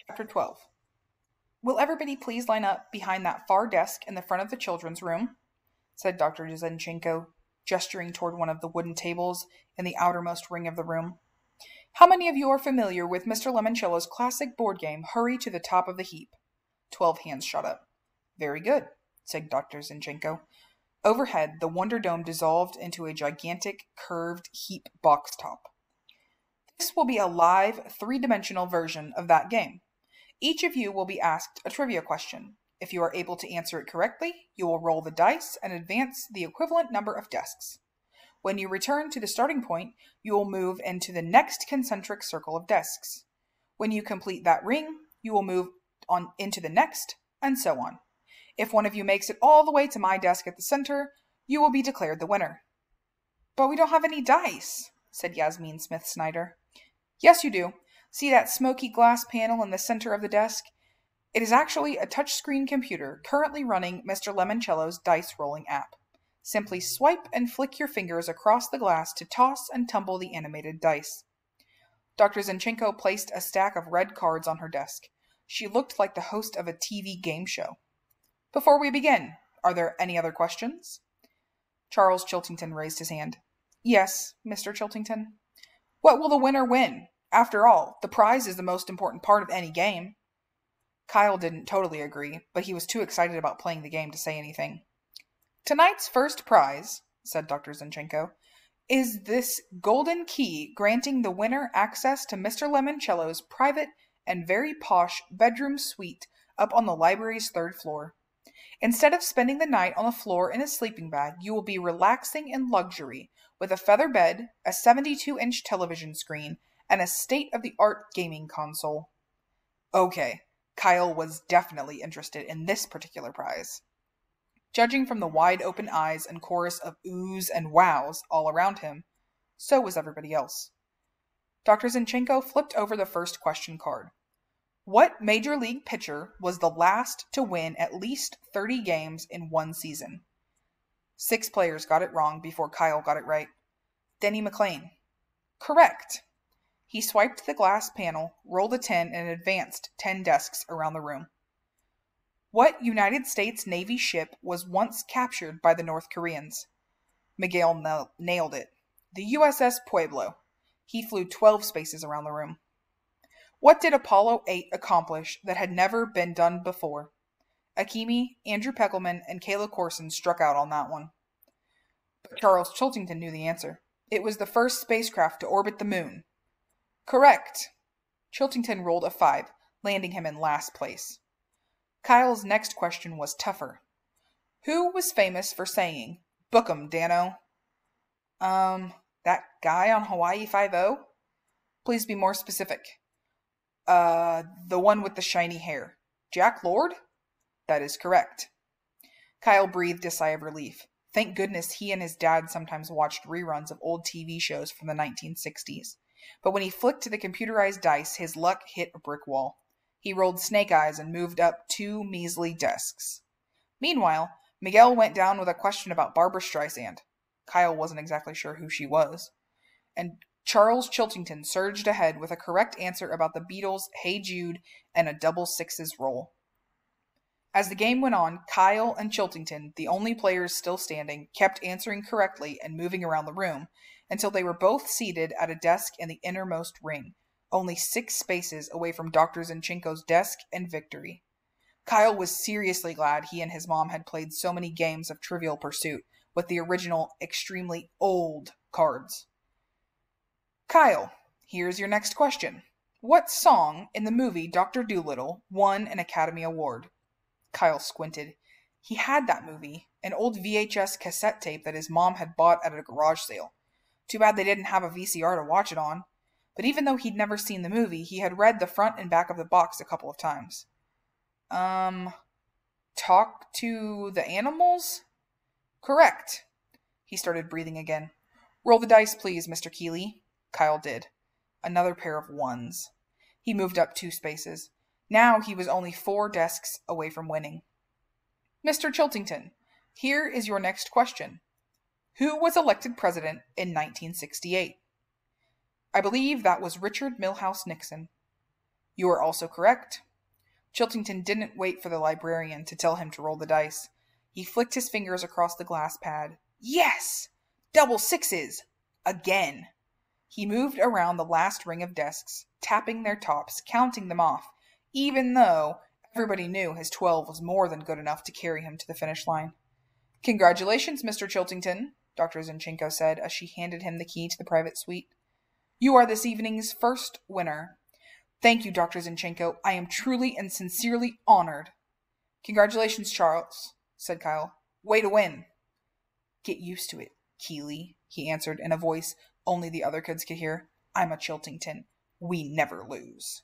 Chapter 12. Will everybody please line up behind that far desk in the front of the children's room? Said Dr. Zinchenko, gesturing toward one of the wooden tables in the outermost ring of the room. How many of you are familiar with Mr. Lemoncello's classic board game, Hurry to the Top of the Heap? 12 hands shot up. Very good, said Dr. Zinchenko. Overhead, the Wonder Dome dissolved into a gigantic, curved heap box top. This will be a live, three-dimensional version of that game. Each of you will be asked a trivia question. If you are able to answer it correctly, you will roll the dice and advance the equivalent number of desks. When you return to the starting point, you will move into the next concentric circle of desks. When you complete that ring, you will move on into the next, and so on. If one of you makes it all the way to my desk at the center, you will be declared the winner. But we don't have any dice, said Yasmin Smith-Snyder. Yes, you do. See that smoky glass panel in the center of the desk? It is actually a touchscreen computer currently running Mr. Lemoncello's dice rolling app. Simply swipe and flick your fingers across the glass to toss and tumble the animated dice. Dr. Zinchenko placed a stack of red cards on her desk. She looked like the host of a TV game show. Before we begin, are there any other questions? Charles Chiltington raised his hand. Yes, Mr. Chiltington. What will the winner win? After all, the prize is the most important part of any game. Kyle didn't totally agree, but he was too excited about playing the game to say anything. Tonight's first prize, said Dr. Zinchenko, is this golden key granting the winner access to Mr. Lemoncello's private and very posh bedroom suite up on the library's third floor. Instead of spending the night on the floor in a sleeping bag, you will be relaxing in luxury with a feather bed, a 72-inch television screen, and a state-of-the-art gaming console. Okay, Kyle was definitely interested in this particular prize. Judging from the wide-open eyes and chorus of oohs and wows all around him, so was everybody else. Dr. Zinchenko flipped over the first question card. What Major League pitcher was the last to win at least 30 games in one season? 6 players got it wrong before Kyle got it right. Denny McLain. Correct. He swiped the glass panel, rolled a 10, and advanced 10 desks around the room. What United States Navy ship was once captured by the North Koreans? Miguel nailed it. The USS Pueblo. He flew 12 spaces around the room. What did Apollo 8 accomplish that had never been done before? Akemi, Andrew Peckelman, and Kayla Corson struck out on that one. But Charles Chiltington knew the answer. It was the first spacecraft to orbit the moon. Correct. Chiltington rolled a 5, landing him in last place. Kyle's next question was tougher. Who was famous for saying, "Book 'em, Dano"? That guy on Hawaii Five-0? Please be more specific. The one with the shiny hair. Jack Lord? That is correct. Kyle breathed a sigh of relief. Thank goodness he and his dad sometimes watched reruns of old TV shows from the 1960s. But when he flicked to the computerized dice, his luck hit a brick wall. He rolled snake eyes and moved up 2 measly desks. Meanwhile, Miguel went down with a question about Barbra Streisand. Kyle wasn't exactly sure who she was. And Charles Chiltington surged ahead with a correct answer about the Beatles' Hey Jude and a double sixes roll. As the game went on, Kyle and Chiltington, the only players still standing, kept answering correctly and moving around the room until they were both seated at a desk in the innermost ring, only 6 spaces away from Dr. Zinchenko's desk and victory. Kyle was seriously glad he and his mom had played so many games of Trivial Pursuit with the original, extremely old cards. Kyle, here's your next question. What song in the movie Dr. Dolittle won an Academy Award? Kyle squinted. He had that movie, an old VHS cassette tape that his mom had bought at a garage sale. Too bad they didn't have a VCR to watch it on. But even though he'd never seen the movie, he had read the front and back of the box a couple of times. Talk to the Animals? Correct. He started breathing again. Roll the dice, please, Mr. Keeley. Kyle did. Another pair of 1s. He moved up 2 spaces. Now he was only 4 desks away from winning. Mr. Chiltington, here is your next question. Who was elected president in 1968? I believe that was Richard Milhouse Nixon. You are also correct. Chiltington didn't wait for the librarian to tell him to roll the dice. He flicked his fingers across the glass pad. Yes! Double sixes! Again! He moved around the last ring of desks, tapping their tops, counting them off, even though everybody knew his 12 was more than good enough to carry him to the finish line. Congratulations, Mr. Chiltington, Dr. Zinchenko said as she handed him the key to the private suite. You are this evening's first winner. Thank you, Dr. Zinchenko. I am truly and sincerely honored. Congratulations, Charles, said Kyle. Way to win. Get used to it, Keeley, he answered in a voice only the other kids could hear. I'm a Chiltington. We never lose.